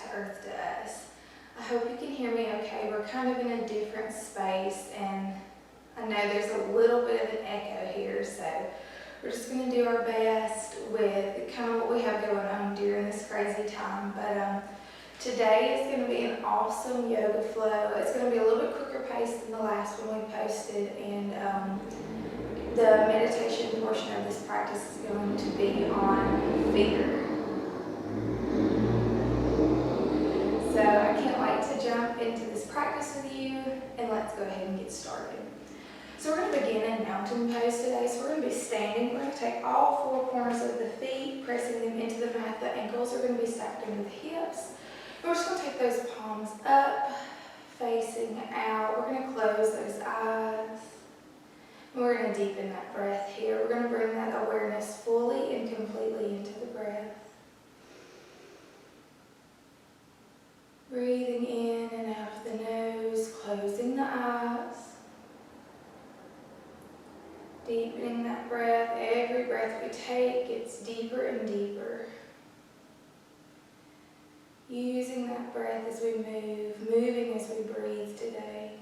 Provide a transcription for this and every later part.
back to earth to us. I hope you can hear me okay. We're kind of in a different space, and I know there's a little bit of an echo here, so we're just going to do our best with kind of what we have going on during this crazy time. But today is going to be an awesome yoga flow. It's going to be a little bit quicker pace than the last one we posted, and the meditation portion of this practice is going to be on fear. So I can't wait to jump into this practice with you, and let's go ahead and get started. So we're going to begin in mountain pose today. So we're going to be standing. We're going to take all four corners of the feet, pressing them into the mat. The ankles are going to be stacked into the hips. We're just going to take those palms up, facing out. We're going to close those eyes. And we're going to deepen that breath here. We're going to bring that awareness fully and completely into the breath. Breathing in and out of the nose, closing the eyes. Deepening that breath. Every breath we take gets deeper and deeper. Using that breath as we move, moving as we breathe today.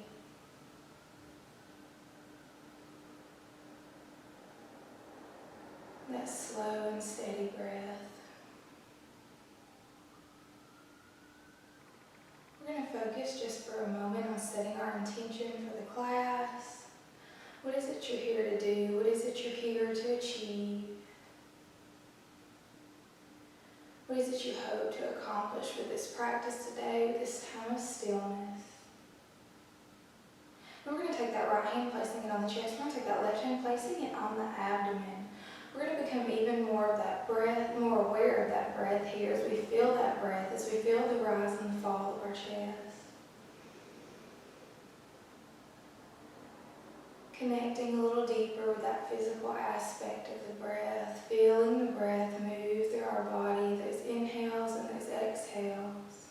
That slow and steady breath. We're going to focus just for a moment on setting our intention for the class. What is it you're here to do? What is it you're here to achieve? What is it you hope to accomplish with this practice today, with this time of stillness? And we're going to take that right hand, placing it on the chest. We're going to take that left hand, placing it on the abdomen. We're going to become even more of that breath, more aware of that breath here as we feel that breath, as we feel the rise and fall of our chest. Connecting a little deeper with that physical aspect of the breath, feeling the breath move through our body, those inhales and those exhales.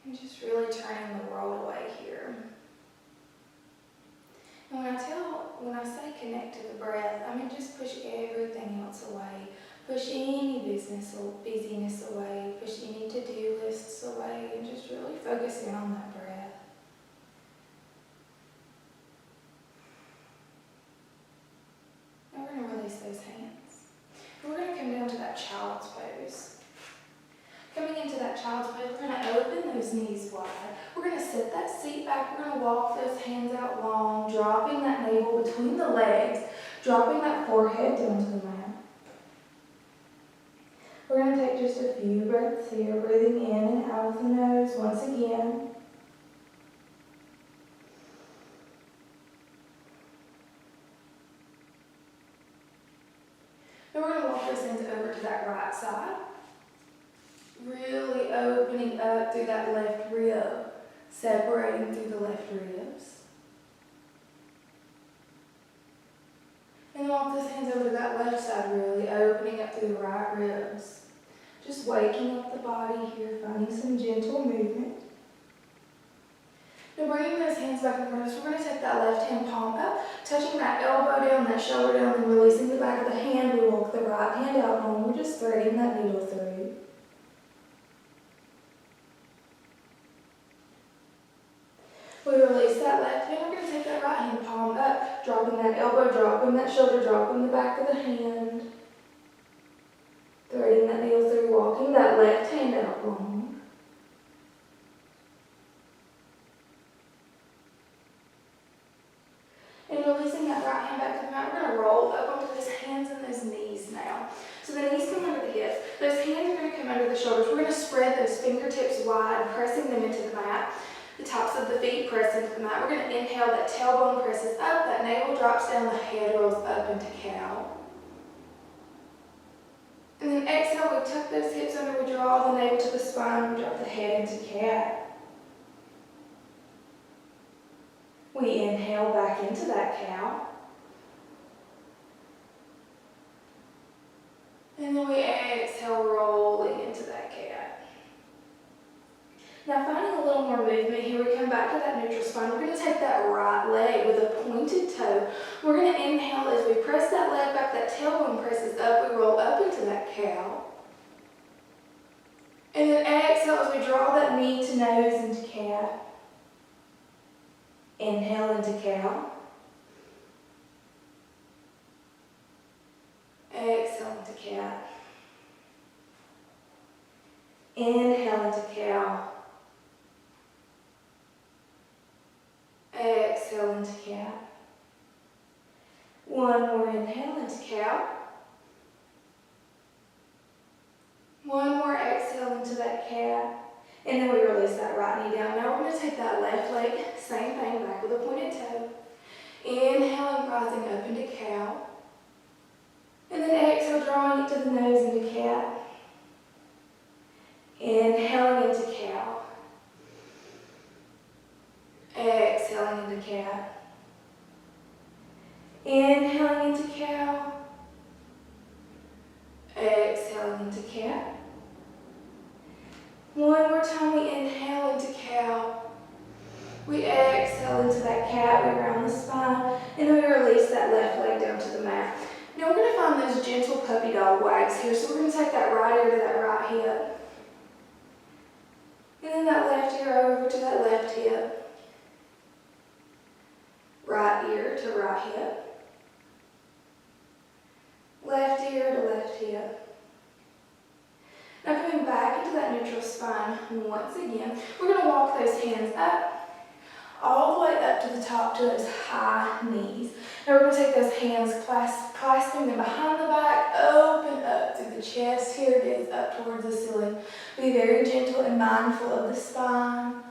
And just really turning the world away here. And when I say connect to the breath, I mean just push everything else away. Push any busyness away. Push any to-do lists away, and just really focus in on that breath. And we're going to release those hands. And we're going to come down to that child's pose. Coming into that child's pose, we're going to open those knees wide. We're going to set that seat back. We're going to walk those hands out long, dropping that navel between the legs, dropping that forehead down to the mat. We're going to take just a few breaths here, breathing in and out of the nose once again. Then we're going to walk those hands over to that right side. Really opening up through that left rib, separating through the left ribs. And walk those hands over to that left side, really opening up through the right ribs. Just waking up the body here, finding some gentle movement. Now bringing those hands back in front of us, we're going to take that left hand palm up, touching that elbow down, that shoulder down, and releasing the back of the hand. We walk the right hand out long. We're just threading that needle through. We release that left hand. We're going to take that right hand palm up, dropping that elbow, dropping that shoulder, dropping the back of the hand. Threading that needle through, walking that left hand out long. And releasing that right hand back to the mat, we're going to roll up onto those hands and those knees now. So the knees come under the hips. Those hands are going to come under the shoulders. We're going to spread those fingertips wide, pressing them into the mat. The tops of the feet press into the mat. We're going to inhale, that tailbone presses up, that navel drops down, the head rolls up into cow. And then exhale, we tuck those hips under, we draw the navel to the spine, we drop the head into cat. We inhale back into that cow. And then we exhale, rolling into that cat. Now finding a little more movement here, we come back to that neutral spine. We're going to take that right leg with a pointed toe. We're going to inhale as we we press that leg back, that tailbone presses up, we roll up into that cow. And then exhale as we draw that knee to nose into cat. Inhale into cow. Exhale into cat. Inhale into cow. Exhale into cat. One more inhale into cow. One more exhale into that cat. And then we release that right knee down. Now we're going to take that left leg, same thing, back with a pointed toe. Inhale and rising up into cow. And then exhale, drawing it to the nose into cat. Inhaling into cow. Exhaling into cat. Inhaling into cow. Exhaling into cat. One more time, we inhale into cow. We exhale into that cat, we round the spine, and then we release that left leg down to the mat. Now we're going to find those gentle puppy dog wags here. So we're going to take that right ear to that right hip. And then that left ear over to that left hip. Right ear to right hip. Left ear to left hip. Now coming back into that neutral spine once again, we're going to walk those hands up, all the way up to the top to those high knees. Now we're going to take those hands, clasping them behind the back, open up through the chest. Here it is, up towards the ceiling. Be very gentle and mindful of the spine.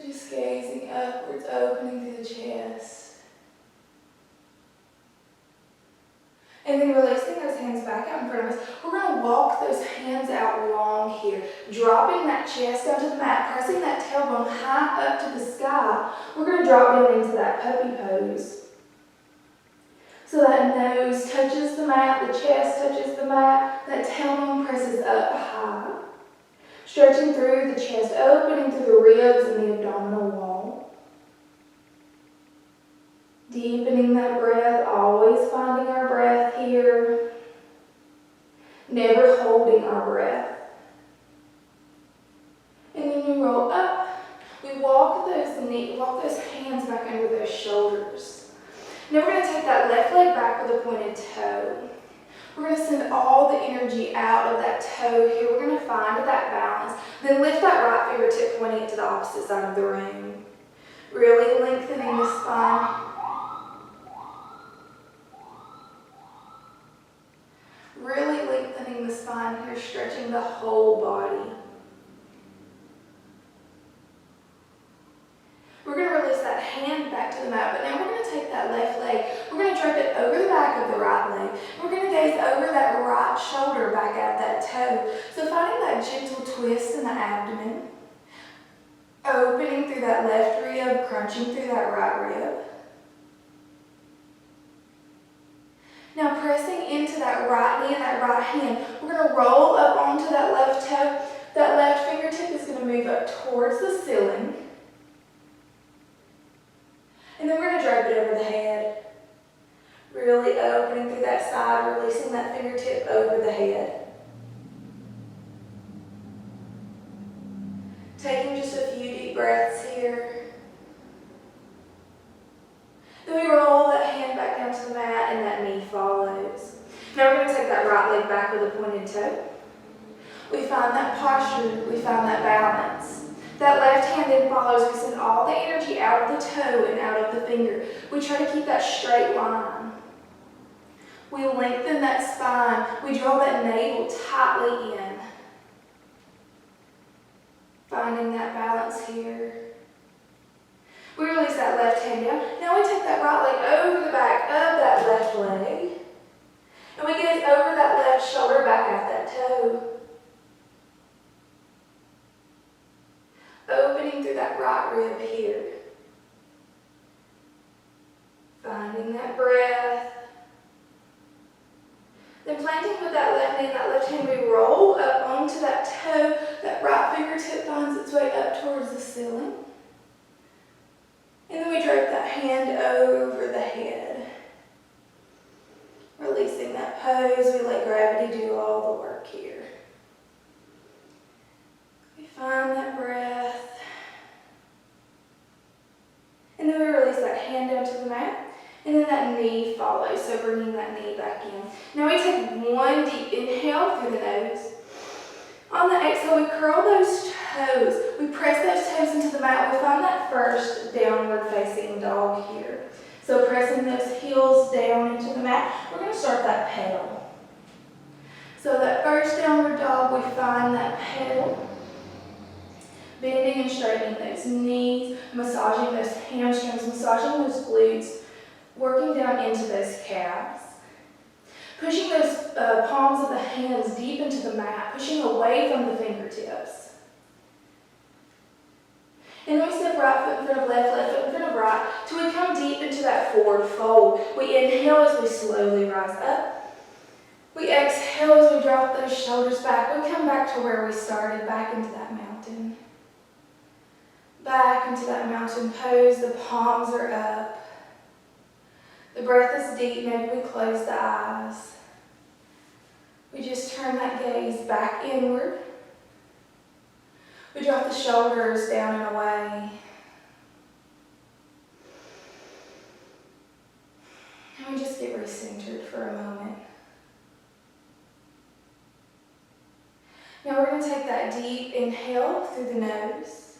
Just gazing upwards, opening through the chest. And then releasing those hands back out in front of us. We're going to walk those hands out long here, dropping that chest down to the mat, pressing that tailbone high up to the sky. We're going to drop down into that puppy pose. So that nose touches the mat, the chest touches the mat, that tailbone presses up high. Stretching through the chest, opening through the ribs and the abdominal wall. Deepening that breath, always finding our breath here. Never holding our breath. And then we roll up. We walk those hands back under those shoulders. Now we're going to take that left leg back with a pointed toe. We're going to send all the energy out of that toe here. We're going to find that balance. Then lift that right fingertip, pointing it to the opposite side of the room. Really lengthening the spine. Really lengthening the spine here, stretching the whole body. We're going to release that hand back to the mat, but now we're going to take that left leg. We're going to drape it over the back of the right leg. We're going to gaze over that right shoulder back at that toe. So finding that gentle twist in the abdomen. Opening through that left rib, crunching through that right rib. Now pressing into that right knee and that right hand, we're going to roll up onto that left toe. That left fingertip is going to move up towards the ceiling. And then we're going to drape it over the head. Really opening through that side, releasing that fingertip over the head. Taking just a few deep breaths here. Then we roll that hand back down to the mat and that knee follows. Now we're going to take that right leg back with a pointed toe. We find that posture, we find that balance. That left hand then follows. We send all the energy out of the toe and out of the finger. We try to keep that straight line. We lengthen that spine. We draw that navel tightly in. Finding that balance here. We release that left hand down. Now we take that right leg over the back of that left leg. And we gaze over that left shoulder back at that toe. Opening through that right rib here. Finding that breath. Then planting with that left knee and that left hand, we roll up onto that toe. That right fingertip finds its way up towards the ceiling. And then we drape that hand over the head. pose, we let gravity do all the work here. We find that breath. And then we release that hand down to the mat. And then that knee follows, so bringing that knee back in. Now we take one deep inhale through the nose. On the exhale, we curl those toes. We press those toes into the mat. We find that first downward facing dog here. So pressing those heels down into the mat. We're going to start that pedal. So that first downward dog, we find that pedal. Bending and straightening those knees, massaging those hamstrings, massaging those glutes, working down into those calves. Pushing those palms of the hands deep into the mat, pushing away from the fingertips. And then we step right foot in front of left, left foot in front of right, till we come deep into that forward fold. We inhale as we slowly rise up. We exhale as we drop those shoulders back. We come back to where we started, back into that mountain. Back into that mountain pose. The palms are up. The breath is deep. Maybe we close the eyes. We just turn that gaze back inward. We drop the shoulders down and away. And we just get recentered for a moment. Now we're going to take that deep inhale through the nose.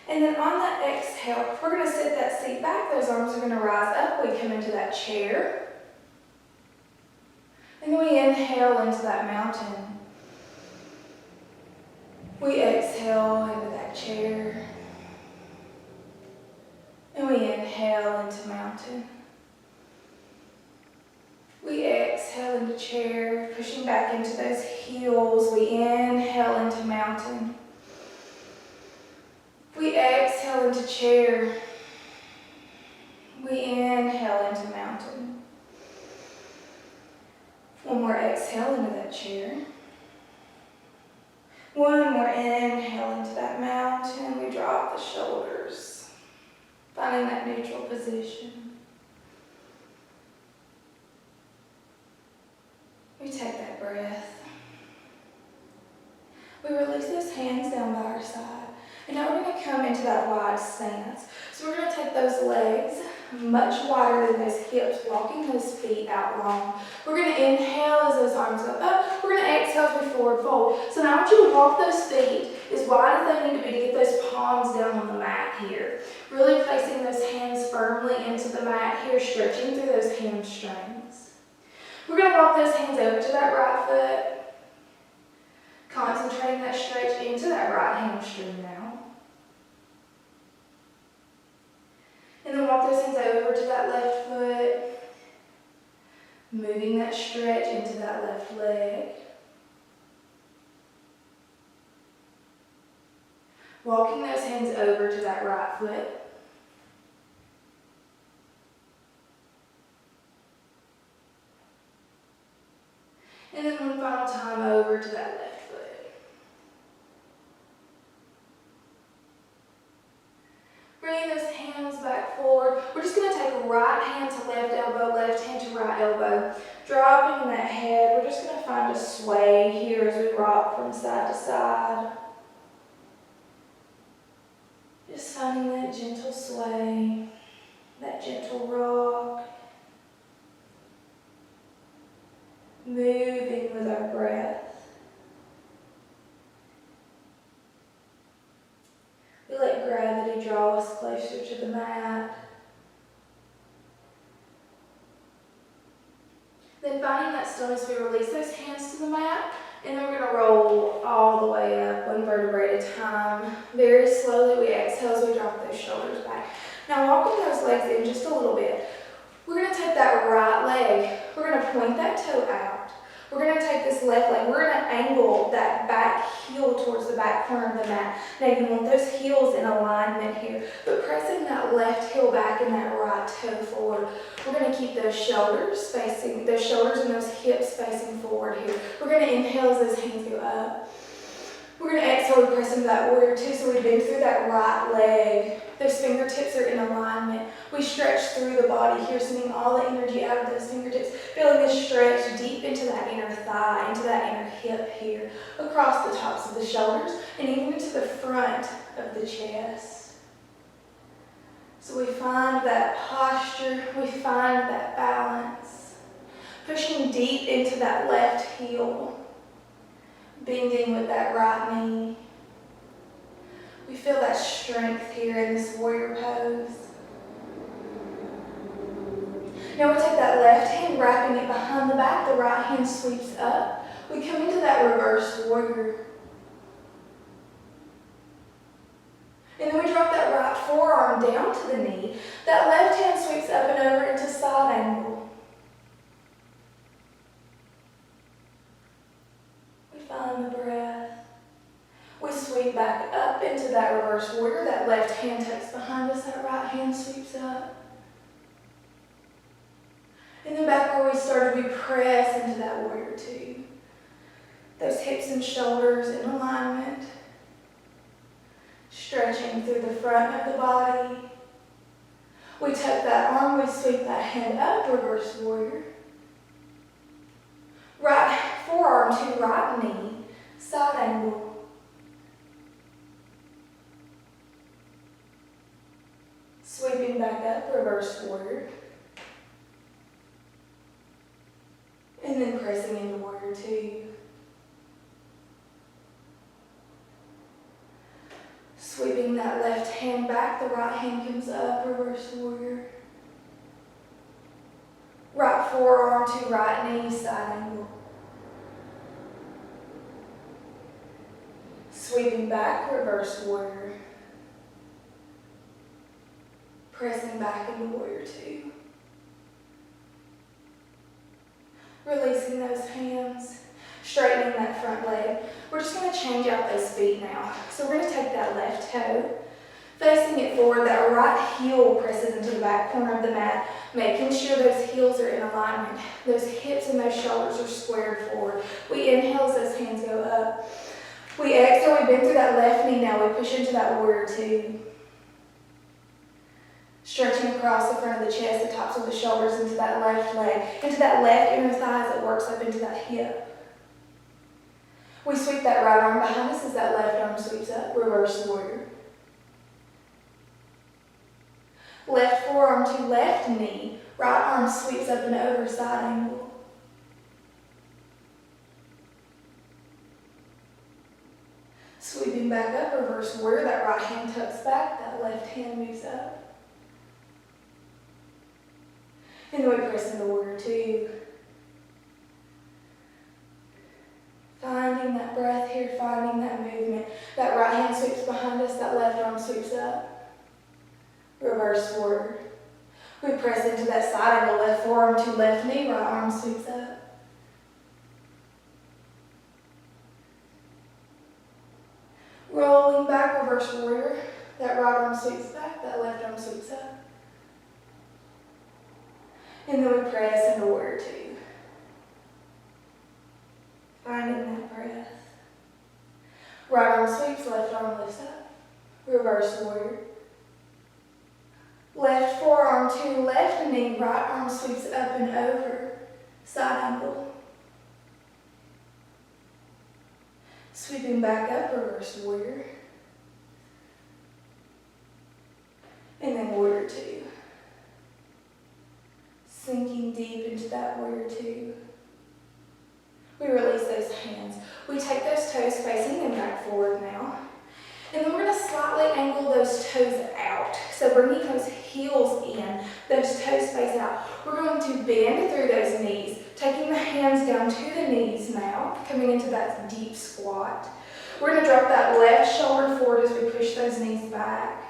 And then on that exhale, we're going to sit that seat back. Those arms are going to rise up. We come into that chair. And then we inhale into that mountain. We exhale into that chair. And we inhale into mountain. We exhale into chair, pushing back into those heels. We inhale into mountain. We exhale into chair. We inhale into mountain. One more exhale into that chair. One more inhale into that mountain. We drop the shoulders, finding that neutral position. We take that breath. We release those hands down by our side. And now we're going to come into that wide stance. So we're going to take those legs much wider than those hips, walking those feet out long. We're going to inhale as those arms go up. We're going to exhale as we forward fold. So now I want you to walk those feet as wide as they need to be to get those palms down on the mat here. Really placing those hands firmly into the mat here, stretching through those hamstrings. We're going to walk those hands over to that right foot. Concentrating that stretch into that right hamstring now. And then walk those hands over to that left foot. Moving that stretch into that left leg. Walking those hands over to that right foot. And then one final time over to that left foot. Bringing those hands back forward. We're just going to take right hand to left elbow, left hand to right elbow. Dropping that head. We're just going to find a sway here as we rock from side to side. Just finding that gentle sway, that gentle rock. Moving with our breath. We let gravity draw us closer to the mat. Then finding that stillness, we release those hands to the mat, and then we're going to roll all the way up, one vertebrae at a time. Very slowly we exhale as we drop those shoulders back. Now walking those legs in just a little bit. We're going to take that right leg. We're going to point that toe out. We're going to take this left leg. We're going to angle that back heel towards the back corner of the mat. Now you want those heels in alignment here, but pressing that left heel back and that right toe forward. We're going to keep those shoulders and those hips facing forward here. We're going to inhale as those hands go up. We're going to exhale, we press into that warrior two, so we bend through that right leg. Those fingertips are in alignment. We stretch through the body here, sending all the energy out of those fingertips. Feeling this stretch deep into that inner thigh, into that inner hip here, across the tops of the shoulders, and even into the front of the chest. So we find that posture, we find that balance, pushing deep into that left heel, bending with that right knee. We feel that strength here in this warrior pose. Now we take that left hand, wrapping it behind the back, the right hand sweeps up. We come into that reverse warrior. And then we drop that right forearm down to the knee. That left hand sweeps up and over into side angle. We find the breath. We sweep back up into that reverse warrior. That left hand takes behind us, that right hand sweeps up. And then back where we started, we press into that warrior two. Those hips and shoulders in alignment. Stretching through the front of the body. We tuck that arm, we sweep that hand up, reverse warrior. Right forearm to right knee, side angle. Sweeping back up, reverse warrior. And then pressing into warrior two. Sweeping that left hand back, the right hand comes up, reverse warrior. Right forearm to right knee, side angle. Sweeping back, reverse warrior. Pressing back into warrior two. Releasing those hands, straightening that front leg. We're just going to change out those feet now. So we're going to take that left toe, facing it forward, that right heel presses into the back corner of the mat, making sure those heels are in alignment. Those hips and those shoulders are squared forward. We inhale as those hands go up. We exhale, we bend through that left knee now. We push into that warrior two. Stretching across the front of the chest, the tops of the shoulders into that left leg, into that left inner thigh as it works up into that hip. We sweep that right arm behind us as that left arm sweeps up, reverse warrior. Left forearm to left knee, right arm sweeps up and over, side angle. Sweeping back up, reverse warrior, that right hand tucks back, that left hand moves up. And then we press into warrior two. Finding that breath here, finding that movement. That right hand sweeps behind us, that left arm sweeps up. Reverse warrior. We press into that side angle, left forearm to left knee, right arm sweeps up. Rolling back, reverse warrior. That right arm sweeps back, that left arm sweeps up. And then we press into warrior two. Finding that breath. Right arm sweeps, left arm lifts up. Reverse warrior. Left forearm to left knee, right arm sweeps up and over. Side angle. Sweeping back up, reverse warrior. And then warrior two. Sinking deep into that warrior two. We release those hands. We take those toes, facing them back forward now. And then we're going to slightly angle those toes out. So bringing those heels in, those toes face out. We're going to bend through those knees, taking the hands down to the knees now, coming into that deep squat. We're going to drop that left shoulder forward as we push those knees back.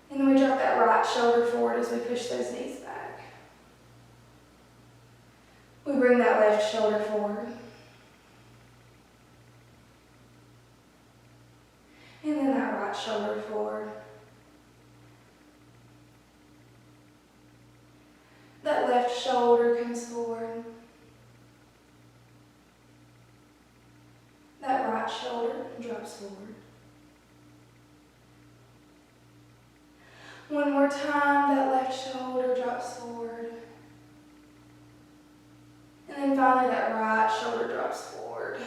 And then we drop that right shoulder forward as we push those knees back. We bring that left shoulder forward. And then that right shoulder forward. That left shoulder comes forward. That right shoulder drops forward. One more time, that left shoulder drops forward. finally, that right shoulder drops forward,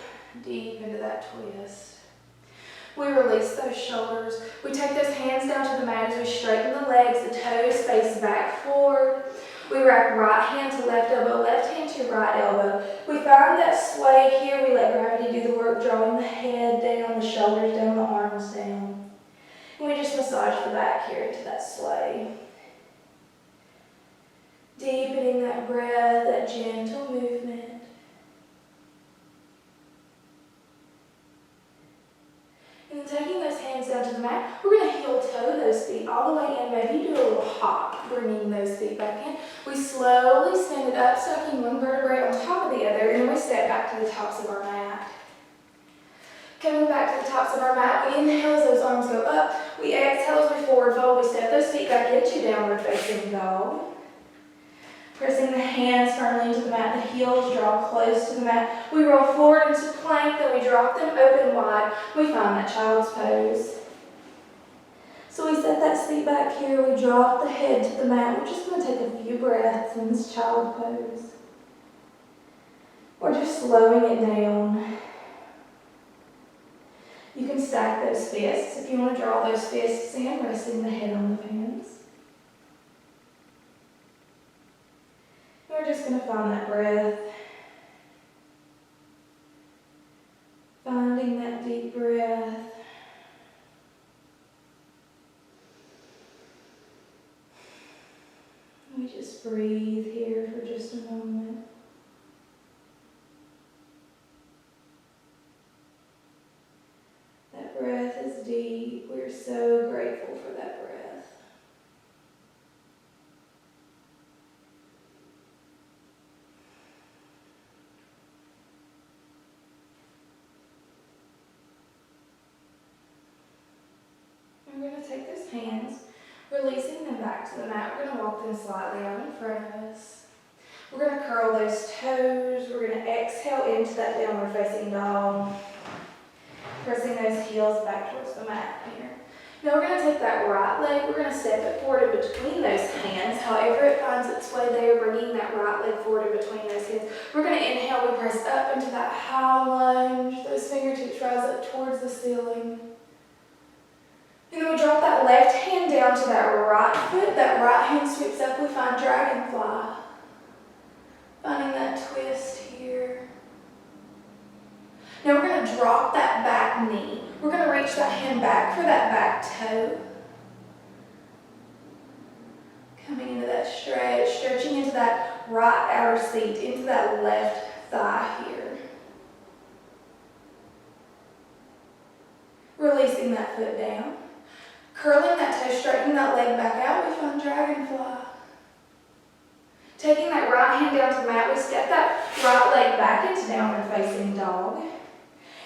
deep into that twist. We release those shoulders. We take those hands down to the mat as we straighten the legs, the toes face back forward. We wrap right hand to left elbow, left hand to right elbow. We find that sway here. We let gravity do the work, drawing the head down, the shoulders down, the arms down. And we just massage the back here into that sway. Deepening that breath, that gentle movement. And then taking those hands down to the mat, we're going to heel toe those feet all the way in. Maybe do a little hop, bringing those feet back in. We slowly stand it up, stacking one vertebrae on top of the other, and then we step back to the tops of our mat. Coming back to the tops of our mat, we inhale as those arms go up. We exhale as we forward fold. We step those feet back into downward facing dog. Pressing the hands firmly into the mat, the heels draw close to the mat. We roll forward into plank, then we drop them open wide. We find that child's pose. So we set that seat back here, we drop the head to the mat. We're just going to take a few breaths in this child pose. We're just slowing it down. You can stack those fists if you want to draw those fists in, resting the head on the hands. We're just going to find that breath. Finding that deep breath. We just breathe here for just a moment. That breath is deep. We're so grateful for that breath. We're going to take those hands, releasing them back to the mat. We're going to walk them slightly out in front of us. We're going to curl those toes. We're going to exhale into that downward facing dog. Pressing those heels back towards the mat here. Now we're going to take that right leg. We're going to step it forward in between those hands. However it finds its way there, bringing that right leg forward in between those hands. We're going to inhale. We press up into that high lunge. Those fingertips rise up towards the ceiling. And then we drop that left hand down to that right foot. That right hand sweeps up. We find dragonfly. Finding that twist here. Now we're going to drop that back knee. We're going to reach that hand back for that back toe. Coming into that stretch, stretching into that right outer seat, into that left thigh here. Releasing that foot down. Curling that toe, straightening that leg back out, we find dragonfly. Taking that right hand down to the mat, we step that right leg back into downward facing dog.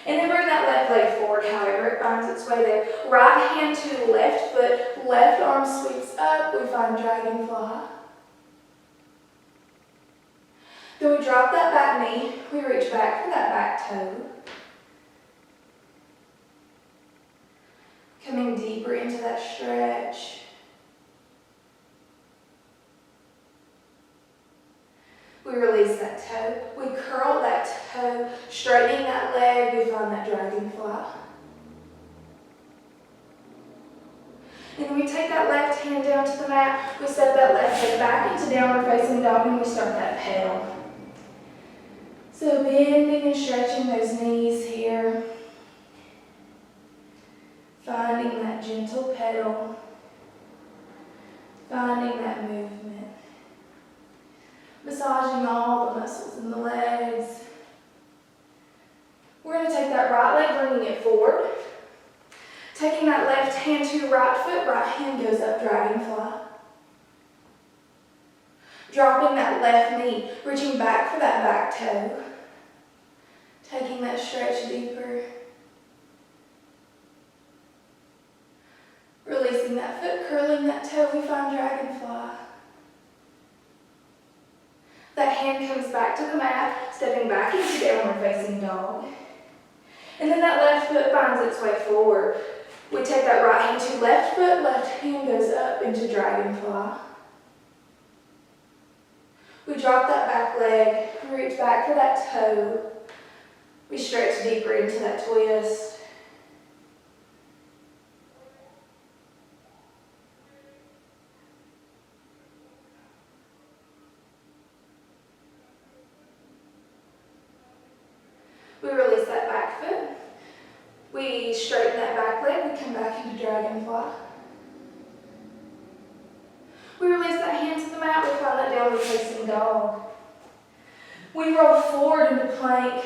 And then bring that left leg forward, however it finds its way there. Right hand to left foot, left arm sweeps up, we find dragonfly. Then we drop that back knee, we reach back for that back toe. Coming deeper into that stretch. We release that toe. We curl that toe, straightening that leg. We find that dragonfly. And then we take that left hand down to the mat. We step that left leg back into downward facing dog and we start that pedal. So bending and stretching those knees here. Finding that gentle pedal. Finding that movement. Massaging all the muscles in the legs. We're going to take that right leg, bringing it forward. Taking that left hand to right foot, right hand goes up, dragonfly. Dropping that left knee, reaching back for that back toe. Taking that stretch deeper. Releasing that foot, curling that toe, we find dragonfly. That hand comes back to the mat, stepping back into downward facing dog. And then that left foot finds its way forward. We take that right hand to left foot, left hand goes up into dragonfly. We drop that back leg, reach back for that toe. We stretch deeper into that twist. We release that back foot. We straighten that back leg. We come back into dragonfly. We release that hand to the mat. We find that downward facing dog. We roll forward into plank.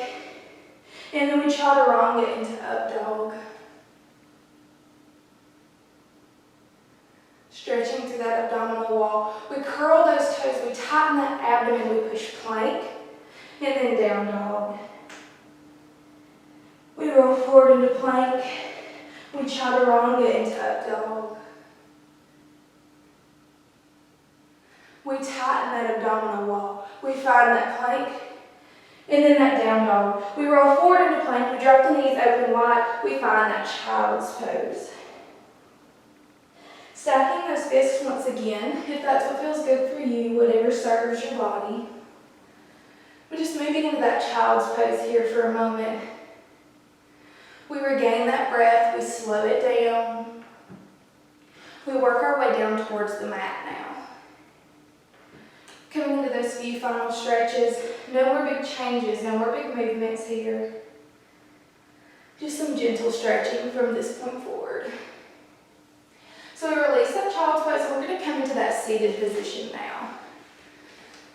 And then we chaturanga into up dog. Stretching through that abdominal wall. We curl those toes. We tighten that abdomen. We push plank. And then down dog. We roll forward into plank. We chaturanga into up dog. We tighten that abdominal wall. We find that plank. And then that down dog. We roll forward into plank. We drop the knees open wide. We find that child's pose. Stacking those fists once again, if that's what feels good for you, whatever serves your body. We're just moving into that child's pose here for a moment. We regain that breath, we slow it down. We work our way down towards the mat now. Coming into those few final stretches, no more big changes, no more big movements here. Just some gentle stretching from this point forward. So we release that child's pose, and we're going to come into that seated position now.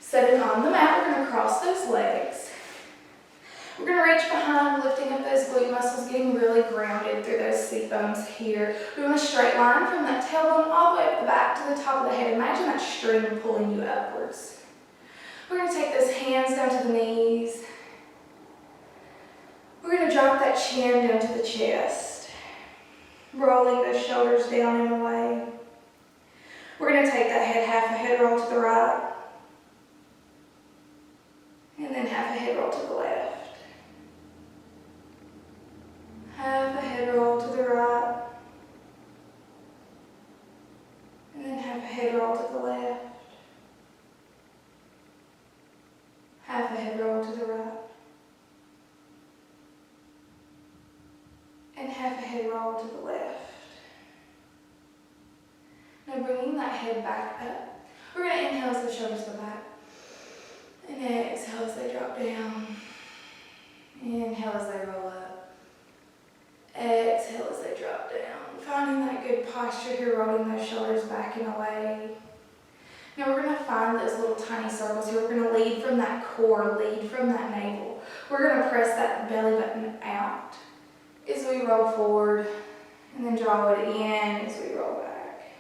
Sitting on the mat, we're going to cross those legs. We're going to reach behind, lifting up those glute muscles, getting really grounded through those seat bones here. We want a straight line from that tailbone all the way up the back to the top of the head. Imagine that string pulling you upwards. We're going to take those hands down to the knees. We're going to drop that chin down to the chest, rolling those shoulders down and away. We're going to take that half a head roll to the right, and then half a head roll to the left. Half a head roll to the right, and then half a head roll to the left. Half a head roll to the right, and half a head roll to the left. Now bringing that head back up, we're going to inhale as the shoulders go back, and exhale as they drop down. Inhale as they roll up. Exhale as they drop down. Finding that good posture here, rolling those shoulders back and away. Now we're going to find those little tiny circles here. We're going to lead from that core, lead from that navel. We're going to press that belly button out as we roll forward, and then draw it in as we roll back.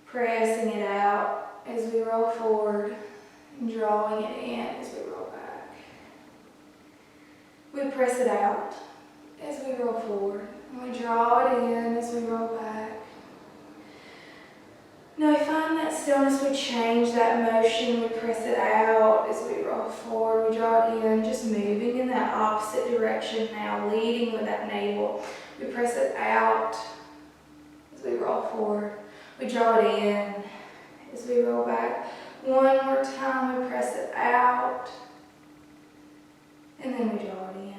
Pressing it out as we roll forward, and drawing it in as we roll back. We press it out as we roll forward, and we draw it in as we roll back. Now we find that stillness, we change that motion, we press it out as we roll forward, we draw it in, just moving in that opposite direction now, leading with that navel. We press it out as we roll forward, we draw it in as we roll back. One more time, we press it out, and then we draw it in.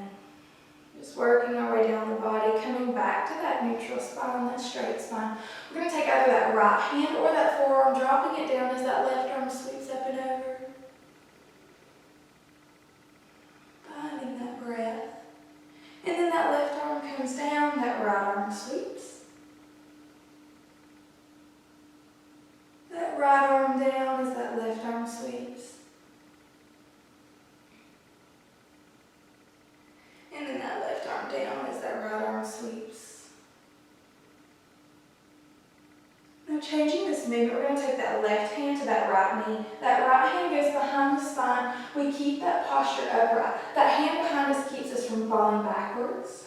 Just working our way down the body, coming back to that neutral spine, that straight spine. We're going to take either that right hand or that forearm, dropping it down as that left arm sweeps up and over. Finding that breath. And then that left arm comes down, that right arm sweeps. That right arm down as that left arm sweeps. And then that left arm down as that right arm sweeps. Now changing this movement, we're going to take that left hand to that right knee. That right hand goes behind the spine. We keep that posture upright. That hand behind us keeps us from falling backwards.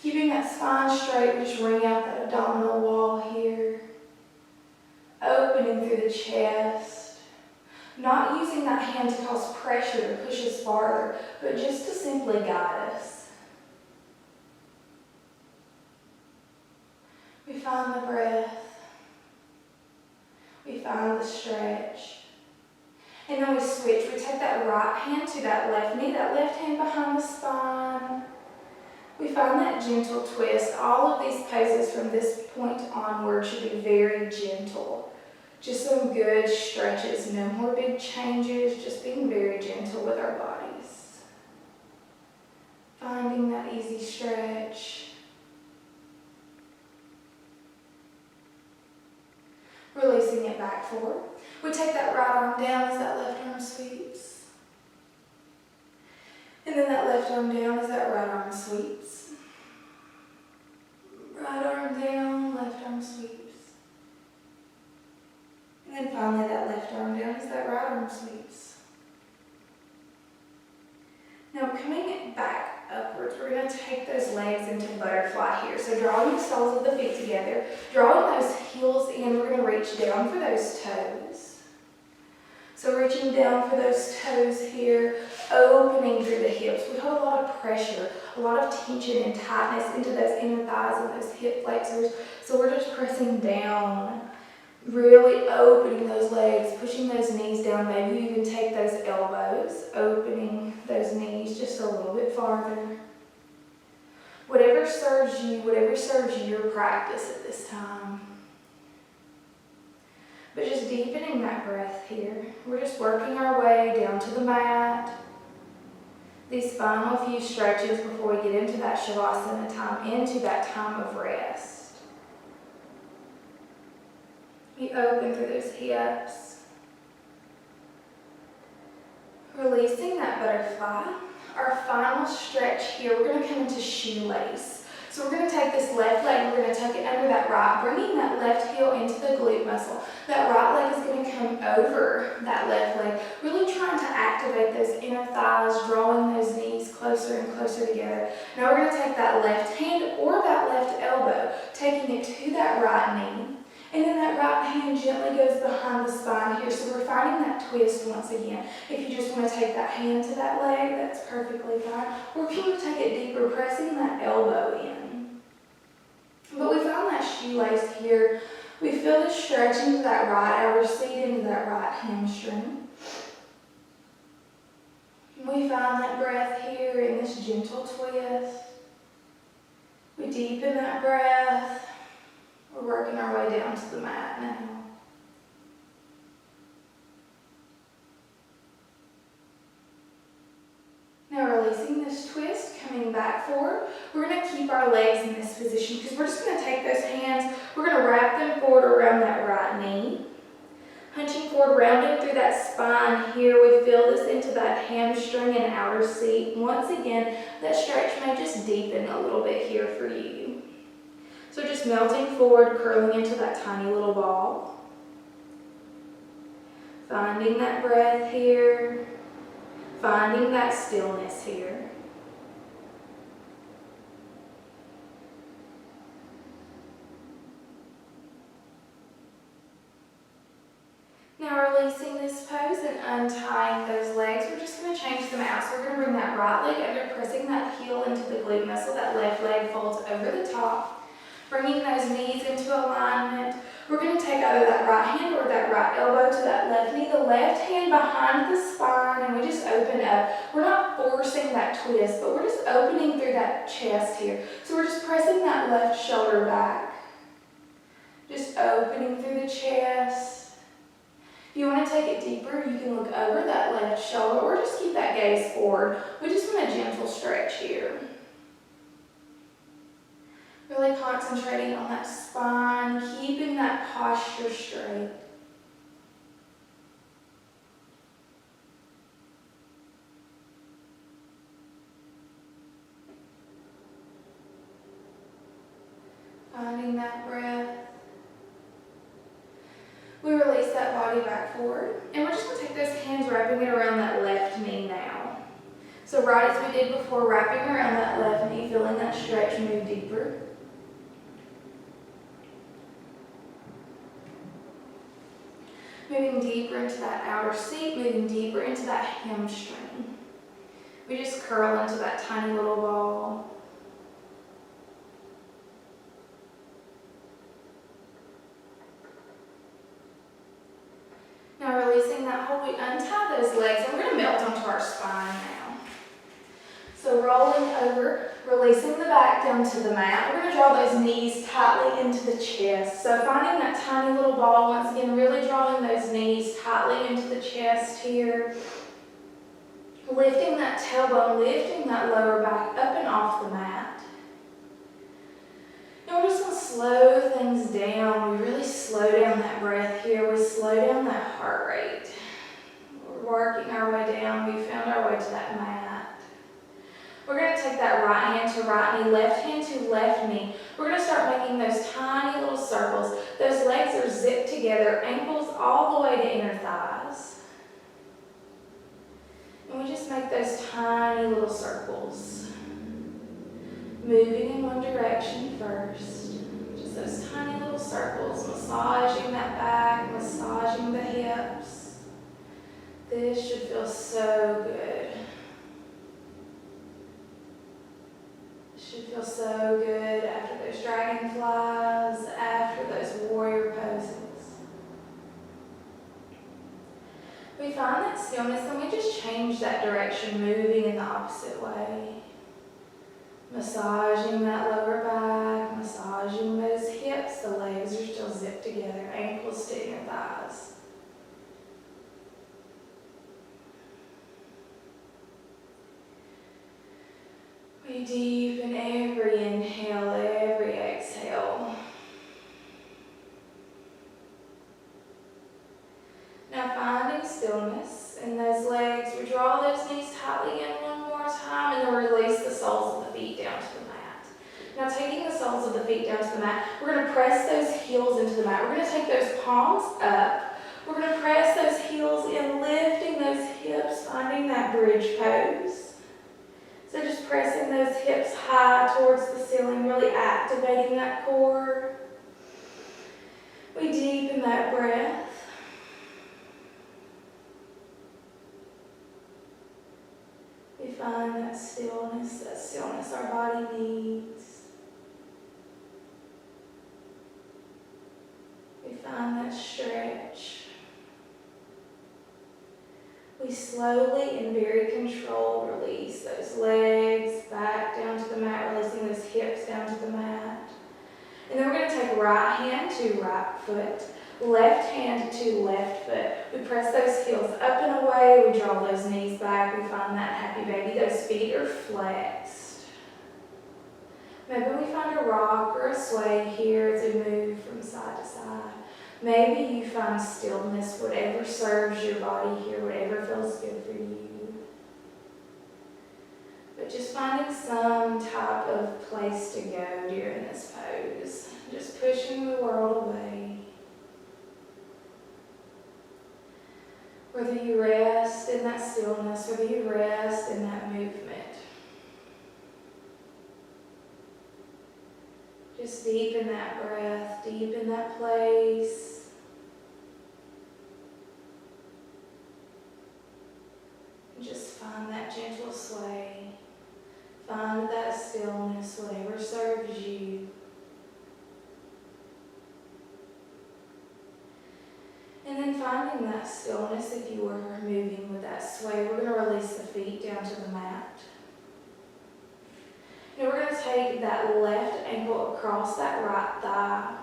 Keeping that spine straight, we just wring out that abdominal wall here. Opening through the chest. Not using that hand to cause pressure to push us farther, but just to simply guide us. We find the breath. We find the stretch. And then we switch. We take that right hand to that left knee, that left hand behind the spine. We find that gentle twist. All of these poses from this point onward should be very gentle. Just some good stretches, no more big changes, just being very gentle with our bodies. Finding that easy stretch. Releasing it back forward. We take that right arm down as that left arm sweeps. And then that left arm down as that right arm sweeps. Right arm down, left arm sweeps. And then finally that left arm down as that right arm sweeps. Now coming back upwards, we're going to take those legs into butterfly here. So drawing the soles of the feet together, drawing those heels in, we're going to reach down for those toes. So reaching down for those toes here, opening through the hips. We hold a lot of pressure, a lot of tension and tightness into those inner thighs and those hip flexors. So we're just pressing down, really opening those legs, pushing those knees down. Maybe you even take those elbows, opening those knees just a little bit farther. Whatever serves you, whatever serves your practice at this time. But just deepening that breath here. We're just working our way down to the mat. These final few stretches before we get into that Shavasana time, into that time of rest. We open through those hips. Releasing that butterfly. Our final stretch here, we're going to come into shoelace. So we're going to take this left leg, we're going to tuck it under that right, bringing that left heel into the glute muscle. That right leg is going to come over that left leg, really trying to activate those inner thighs, drawing those knees closer and closer together. Now we're going to take that left hand or that left elbow, taking it to that right knee. And then that right hand gently goes behind the spine here. So we're finding that twist once again. If you just want to take that hand to that leg, that's perfectly fine. Or if you want to take it deeper, pressing that elbow in. But we found that shoelace here. We feel the stretch into that right outer seat, into that right hamstring. We find that breath here in this gentle twist. We deepen that breath. We're working our way down to the mat now. Now releasing this twist, coming back forward. We're going to keep our legs in this position because we're just going to take those hands, we're going to wrap them forward around that right knee. Hunching forward, rounding through that spine here. We feel this into that hamstring and outer seat. Once again, that stretch may just deepen a little bit here for you. So just melting forward, curling into that tiny little ball. Finding that breath here. Finding that stillness here. Now releasing this pose and untying those legs, we're just going to change them out. So we're going to bring that right leg under, pressing that heel into the glute muscle. That left leg folds over the top. Bringing those knees into alignment. We're going to take either that right hand or that right elbow to that left knee, the left hand behind the spine, and we just open up. We're not forcing that twist, but we're just opening through that chest here. So we're just pressing that left shoulder back. Just opening through the chest. If you want to take it deeper, you can look over that left shoulder or just keep that gaze forward. We just want a gentle stretch here. Really concentrating on that spine, keeping that posture straight. Finding that breath. We release that body back forward. And we're just going to take those hands, wrapping it around that left knee now. So right as we did before, wrapping around that left knee, feeling that stretch move deeper. Moving deeper into that outer seat, moving deeper into that hamstring. We just curl into that tiny little ball. Now releasing that hold, we untie those legs, and we're going to melt onto our spine now. So rolling over, releasing the back down to the mat. We're going to draw those knees tightly into the chest. So finding that tiny little ball, once again, really drawing those knees tightly into the chest here. Lifting that tailbone, lifting that lower back up and off the mat. And we're just going to slow things down. We really slow down that breath here. We slow down that heart rate. We're working our way down. We found our way to that mat. We're going to take that right hand to right knee, left hand to left knee. We're going to start making those tiny little circles. Those legs are zipped together, ankles all the way to inner thighs. And we just make those tiny little circles. Moving in one direction first. Just those tiny little circles, massaging that back, massaging the hips. This should feel so good. Should feel so good after those dragonflies, after those warrior poses. We find that stillness and we just change that direction, moving in the opposite way. Massaging that lower back, massaging those hips. The legs are still zipped together, ankles to inner thighs. We deepen every inhale, every exhale. Now finding stillness in those legs, we draw those knees tightly in one more time and then release the soles of the feet down to the mat. Now taking the soles of the feet down to the mat, we're going to press those heels into the mat. We're going to take those palms up. We're going to press those heels in, lifting those hips, finding that bridge pose. So just pressing those hips high towards the ceiling, really activating that core. We deepen that breath. We find that stillness our body needs. We find that stretch. We slowly and very controlled release those legs back down to the mat, releasing those hips down to the mat. And then we're going to take right hand to right foot, left hand to left foot. We press those heels up and away. We draw those knees back. We find that happy baby. Those feet are flexed. Maybe we find a rock or a sway here as we move from side to side. Maybe you find stillness, whatever serves your body here, whatever feels good for you. But just finding some type of place to go during this pose. Just pushing the world away. Whether you rest in that stillness, whether you rest in that movement. Just deepen that breath, deepen that place. And just find that gentle sway. Find that stillness, whatever serves you. And then finding that stillness, if you were moving with that sway, we're going to release the feet down to the mat. And we're going to take that left ankle across that right thigh,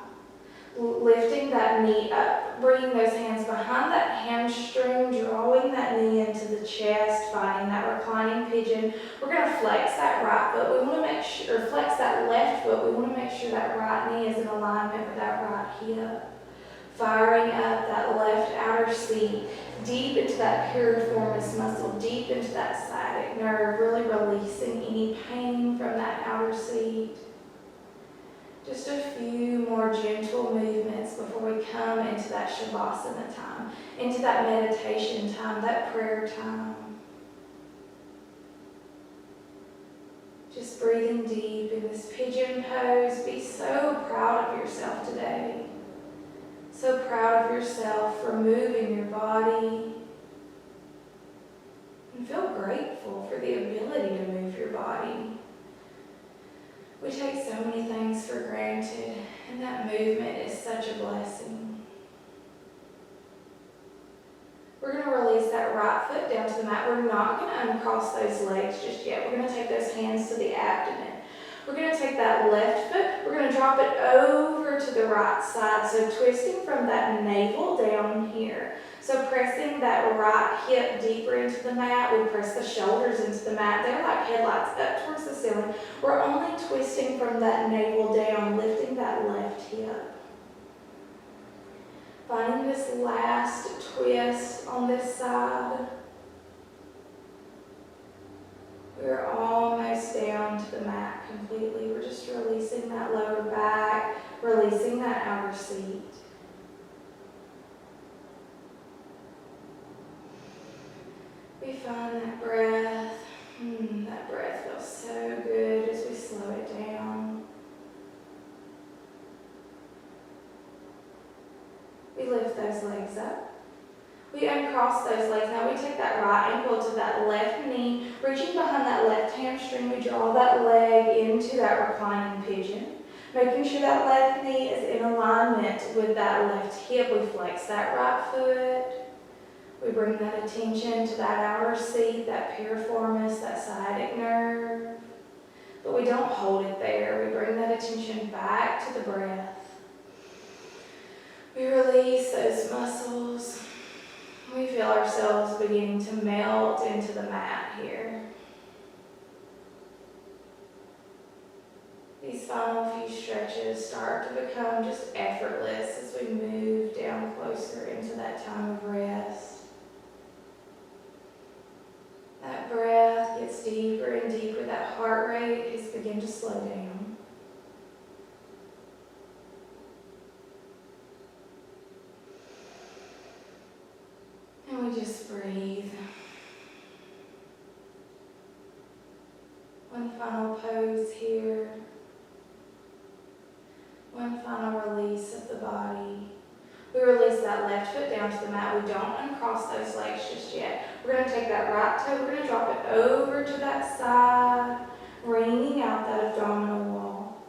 lifting that knee up, bringing those hands behind that hamstring, drawing that knee into the chest, finding that reclining pigeon. We're going to flex that right foot. We want to make sure, or flex that left foot. We want to make sure that right knee is in alignment with that right hip. Firing up that left outer seat, deep into that piriformis muscle, deep into that sciatic nerve, really releasing any pain from that outer seat. Just a few more gentle movements before we come into that Shavasana time, into that meditation time, that prayer time. Just breathing deep in this pigeon pose. Be so proud of yourself today. So proud of yourself for moving your body. And feel grateful for the ability to move your body. We take so many things for granted, and that movement is such a blessing. We're We're going to release that right foot down to the mat. We're not going to uncross those legs just yet. We're going to take those hands to the abdomen. We're going to take that left foot, we're going to drop it over to the right side. So twisting from that navel down here. So pressing that right hip deeper into the mat. We press the shoulders into the mat. They're like headlights up towards the ceiling. We're only twisting from that navel down, lifting that left hip. Finding this last twist on this side. We're almost down to the mat completely. We're just releasing that lower back, releasing that outer seat. We find that breath. That breath feels so good as we slow it down. We lift those legs up. We uncross those legs. Now we take that right ankle to that left knee, reaching behind that left hamstring. We draw that leg into that reclining pigeon, making sure that left knee is in alignment with that left hip. We flex that right foot. We bring that attention to that outer seat, that piriformis, that sciatic nerve. But we don't hold it there. We bring that attention back to the breath. We release those muscles. We feel ourselves beginning to melt into the mat here. These final few stretches start to become just effortless as we move down closer into that time of rest. That breath gets deeper and deeper. That heart rate has begun to slow down. And we just breathe. One final pose here. One final release of the body. We release that left foot down to the mat. We don't uncross those legs just yet. We're going to take that right toe. We're going to drop it over to that side, wringing out that abdominal wall.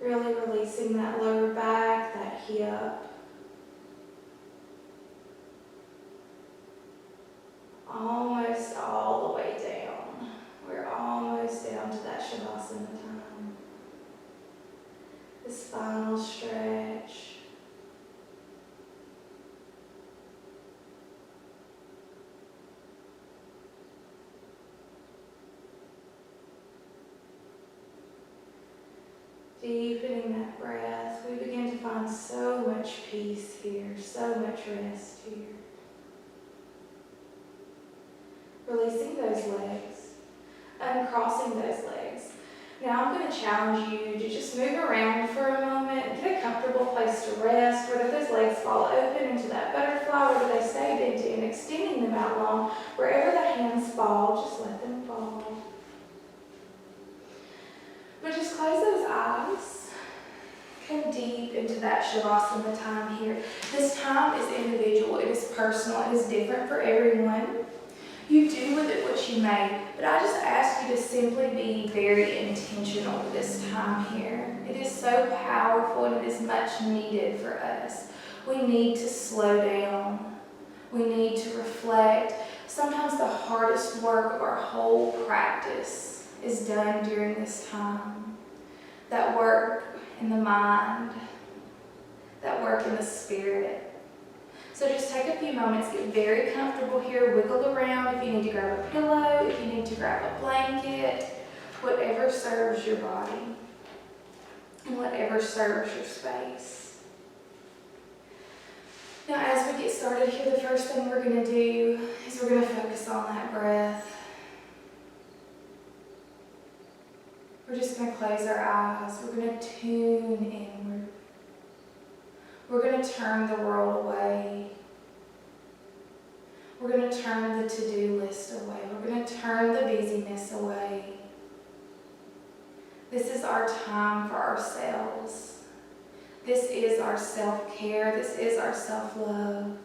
Really releasing that lower back, that hip. Almost all the way down. We're almost down to that Shavasana time. This final stretch. Deepening that breath, we begin to find so much peace here, so much rest here. Releasing those legs, uncrossing those legs. Now I'm going to challenge you to just move around for a moment, get a comfortable place to rest, whether those legs fall open into that butterfly, whether they stay bent in, extending them out long. Wherever the hands fall, just let them fall. But just close those eyes. Come deep into that Shavasana time here. This time is individual, it is personal, it is different for everyone. You do with it what you may, but I just ask you to simply be very intentional with this time here. It is so powerful and it is much needed for us. We need to slow down. We need to reflect. Sometimes the hardest work of our whole practice is done during this time. That work in the mind, that work in the spirit. So just take a few moments, get very comfortable here, wiggle around if you need to grab a pillow, if you need to grab a blanket, whatever serves your body and whatever serves your space. Now as we get started here, the first thing we're going to do is we're going to focus on that breath. We're just going to close our eyes. We're going to tune inward. We're going to turn the world away. We're going to turn the to-do list away. We're going to turn the busyness away. This is our time for ourselves. This is our self-care. This is our self-love.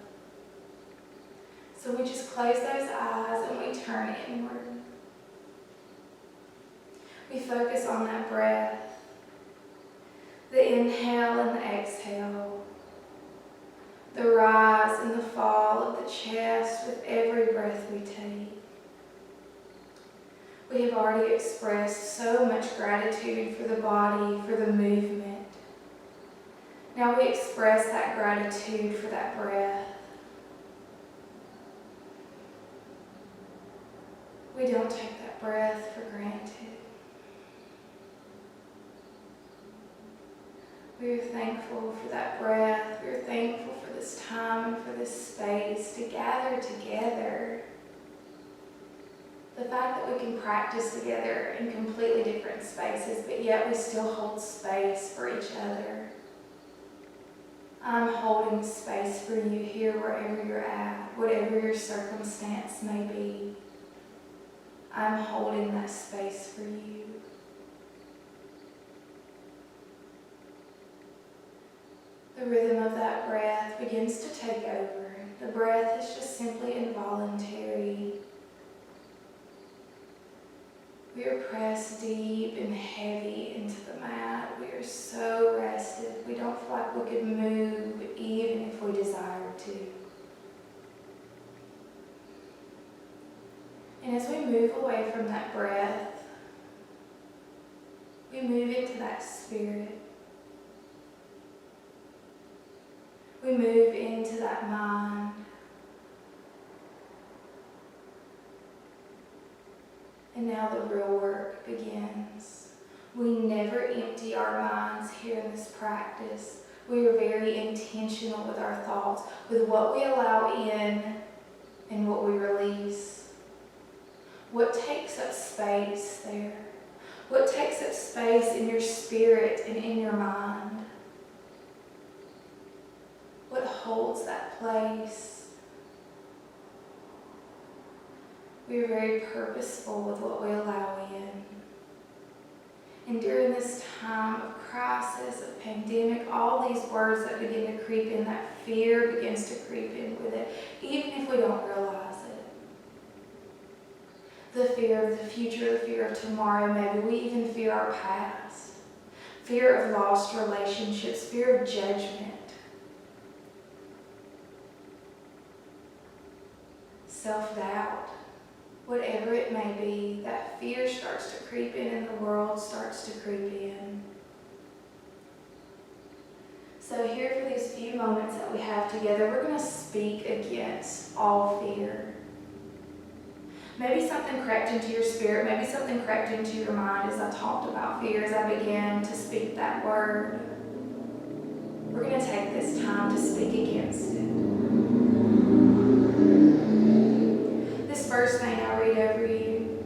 So we just close those eyes and we turn inward. We focus on that breath, the inhale and the exhale, the we take. We have already expressed so much gratitude for the body, for the movement. Now we express that gratitude for that breath. We don't take that breath for granted. We are thankful for that breath. We are thankful for this time and for this space to gather together. The fact that we can practice together in completely different spaces, but yet we still hold space for each other. I'm holding space for you here wherever you're at, whatever your circumstance may be. I'm holding that space for you. The rhythm of that breath begins to take over. The breath is just simply involuntary. We are pressed deep and heavy into the mat. We are so rested. We don't feel like we could move even if we desired to. And as we move away from that breath, we move into that spirit. We move into that mind. And now the real work begins. We never empty our minds here in this practice. We are very intentional with our thoughts, with what we allow in and what we release. What takes up space there? What takes up space in your spirit and in your mind? What holds that place? We are very purposeful with what we allow in. And during this time of crisis, of pandemic, all these words that begin to creep in, that fear begins to creep in with it, even if we don't realize it. The fear of the future, the fear of tomorrow, maybe we even fear our past. Fear of lost relationships, fear of judgment. Self-doubt. Whatever it may be, that fear starts to creep in and the world starts to creep in. So here for these few moments that we have together, we're going to speak against all fear. Maybe something crept into your spirit, maybe something crept into your mind as I talked about fear, as I began to speak that word. We're going to take this time to speak against it. This first thing I read over you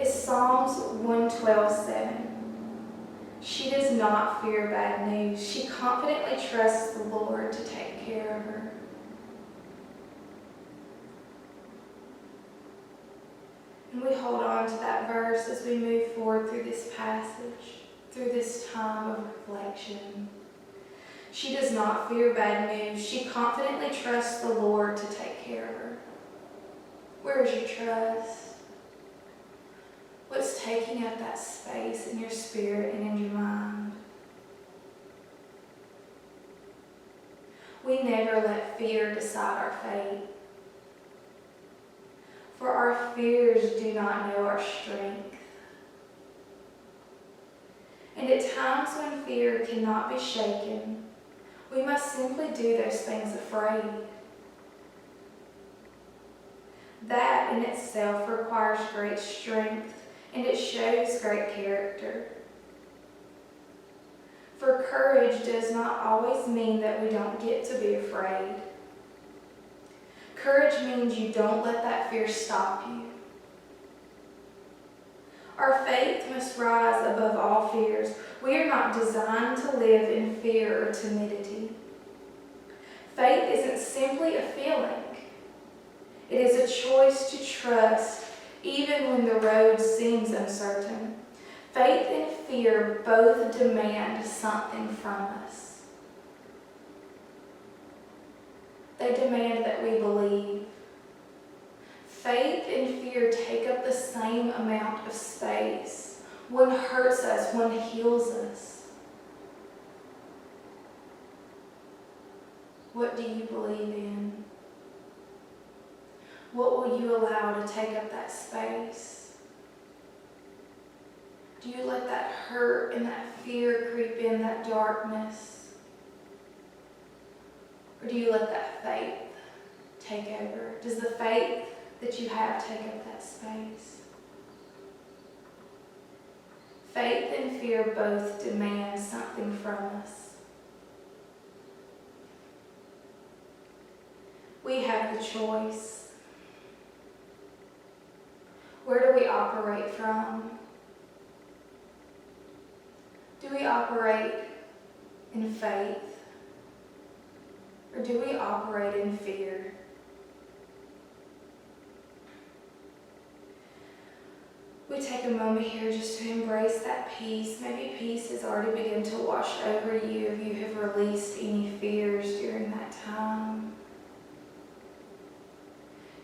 is Psalms 112:7. She does not fear bad news. She confidently trusts the Lord to take care of her. And we hold on to that verse as we move forward through this passage, through this time of reflection. She does not fear bad news. She confidently trusts the Lord to take care of her. Where is your trust? What's taking up that space in your spirit and in your mind? We never let fear decide our fate. For our fears do not know our strength. And at times when fear cannot be shaken, we must simply do those things afraid. That in itself requires great strength, and it shows great character. For courage does not always mean that we don't get to be afraid. Courage means you don't let that fear stop you. Our faith must rise above all fears. We are not designed to live in fear or timidity. Faith isn't simply a feeling. It is a choice to trust even when the road seems uncertain. Faith and fear both demand something from us. They demand that we believe. Faith and fear take up the same amount of space. One hurts us, one heals us. What do you believe in? What will you allow to take up that space? Do you let that hurt and that fear creep in, that darkness? Or do you let that faith take over? Does the faith that you have take up that space? Faith and fear both demand something from us. We have the choice. Where do we operate from? Do we operate in faith? Or do we operate in fear? We take a moment here just to embrace that peace. Maybe peace has already begun to wash over you if you have released any fears during that time.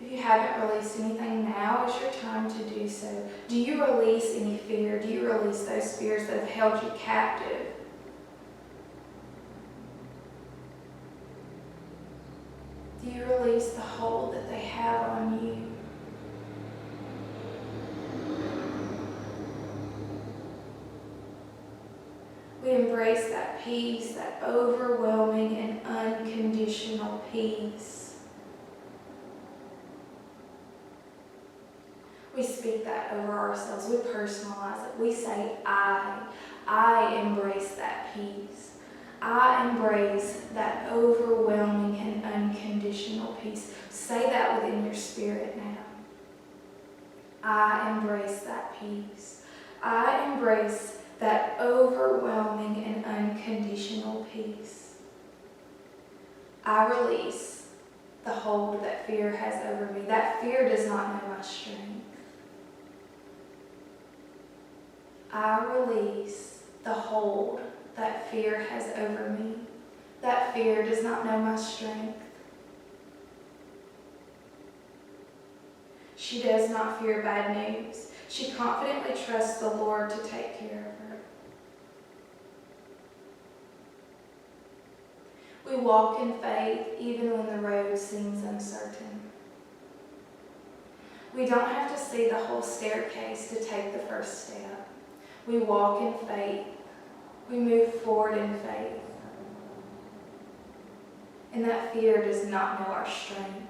If you haven't released anything, now is your time to do so. Do you release any fear? Do you release those fears that have held you captive? Do you release the hold that they have on you? We embrace that peace, that overwhelming and unconditional peace. We speak that over ourselves. We personalize it. We say, I embrace that peace. I embrace that overwhelming and unconditional peace. Say that within your spirit now. I embrace that peace. I embrace that overwhelming and unconditional peace. I release the hold that fear has over me. That fear does not know my strength. I release the hold that fear has over me. That fear does not know my strength. She does not fear bad news. She confidently trusts the Lord to take care of her. We walk in faith even when the road seems uncertain. We don't have to see the whole staircase to take the first step. We walk in faith. We move forward in faith. And that fear does not know our strength.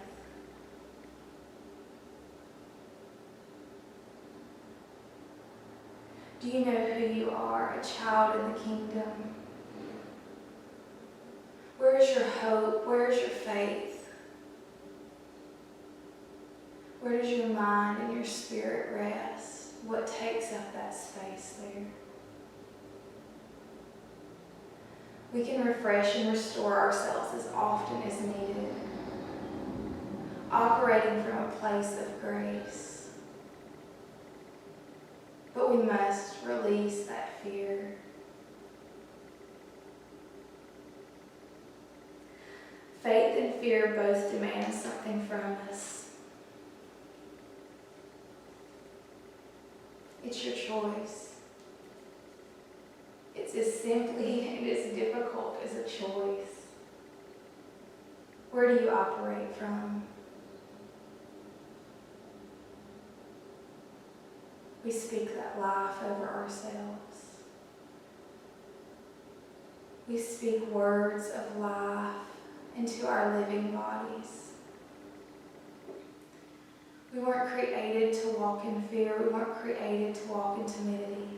Do you know who you are, a child in the kingdom? Where is your hope? Where is your faith? Where does your mind and your spirit rest? What takes up that space there? We can refresh and restore ourselves as often as needed, operating from a place of grace. But we must release that fear. Faith and fear both demand something from us. It's your choice. It's as simply and as difficult as a choice. Where do you operate from? We speak that life over ourselves. We speak words of life into our living bodies. We weren't created to walk in fear. We weren't created to walk in timidity.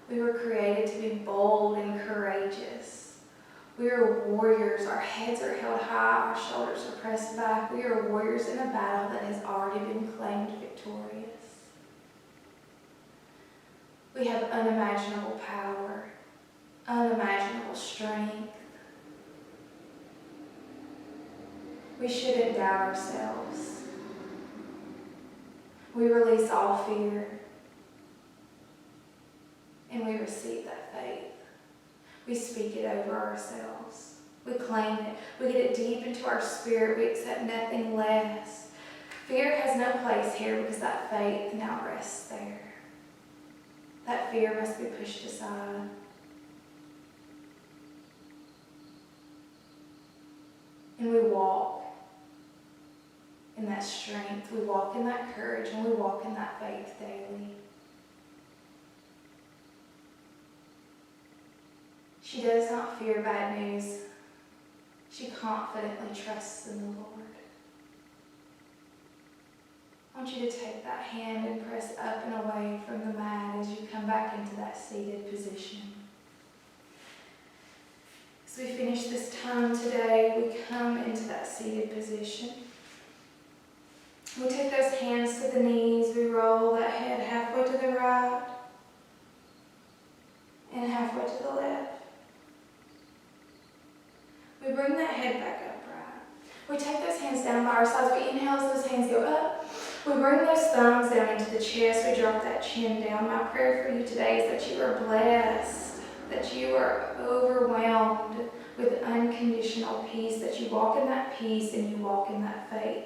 We were created to be bold and courageous. We are warriors. Our heads are held high. Our shoulders are pressed back. We are warriors in a battle that has already been claimed victorious. We have unimaginable power, unimaginable strength. We shouldn't doubt ourselves. We release all fear, and we receive that faith. We speak it over ourselves. We claim it. We get it deep into our spirit. We accept nothing less. Fear has no place here because that faith now rests there. That fear must be pushed aside. And we walk in that strength. We walk in that courage, and we walk in that faith daily. She does not fear bad news. She confidently trusts in the Lord. I want you to take that hand and press up and away from the mat as you come back into that seated position. As we finish this time today, we come into that seated position. We take those hands to the knees. We roll that head halfway to the right and halfway to the left. We bring that head back upright. We take those hands down by our sides. We inhale as those hands go up. We bring those thumbs down into the chest. We drop that chin down. My prayer for you today is that you are blessed, that you are overwhelmed with unconditional peace, that you walk in that peace and you walk in that faith,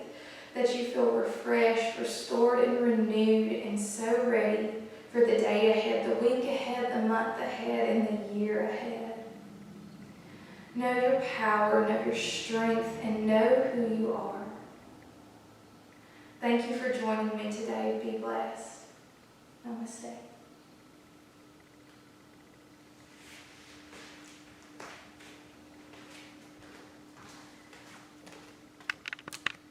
that you feel refreshed, restored, and renewed, and so ready for the day ahead, the week ahead, the month ahead, and the year ahead. Know your power, know your strength, and know who you are. Thank you for joining me today. Be blessed. Namaste.